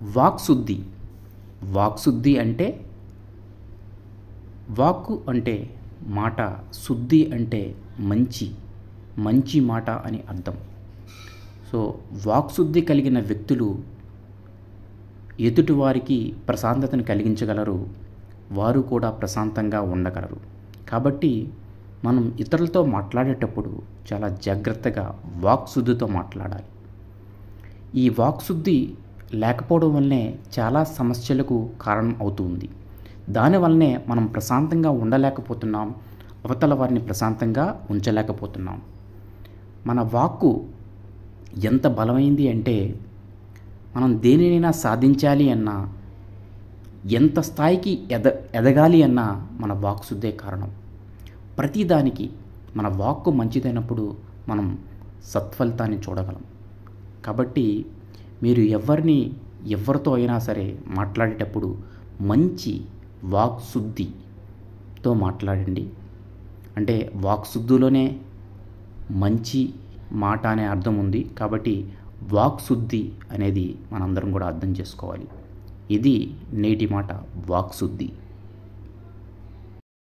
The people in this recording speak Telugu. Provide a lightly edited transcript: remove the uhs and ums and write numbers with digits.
వాక్శుద్ధి. వాక్శుద్ధి అంటే వాక్కు అంటే మాట, శుద్ధి అంటే మంచి మాట అని అర్థం. సో వాక్శుద్ధి కలిగిన వ్యక్తులు ఎదుటివారికి ప్రశాంతతను కలిగించగలరు, వారు కూడా ప్రశాంతంగా ఉండగలరు. కాబట్టి మనం ఇతరులతో మాట్లాడేటప్పుడు చాలా జాగ్రత్తగా వాక్శుద్ధితో మాట్లాడాలి. ఈ వాక్శుద్ధి లేకపోవడం వల్లనే చాలా సమస్యలకు కారణం అవుతుంది. దానివల్లనే మనం ప్రశాంతంగా ఉండలేకపోతున్నాం, అవతల వారిని ప్రశాంతంగా ఉంచలేకపోతున్నాం. మన వాక్కు ఎంత బలమైంది అంటే మనం దేనినైనా సాధించాలి అన్నా, ఎంత స్థాయికి ఎదగాలి అన్నా మన వాక్శుద్ధే కారణం. ప్రతిదానికి మన వాక్కు మంచిదైనప్పుడు మనం సత్ఫలితాన్ని చూడగలం. కాబట్టి మీరు ఎవరితో అయినా సరే మాట్లాడేటప్పుడు మంచి వాక్శుద్ధితో మాట్లాడండి. అంటే వాక్శుద్ధిలోనే మంచి మాట అనే అర్థం ఉంది. కాబట్టి వాక్శుద్ధి అనేది మనందరం కూడా అర్థం చేసుకోవాలి. ఇది నేటి మాట, వాక్శుద్ధి.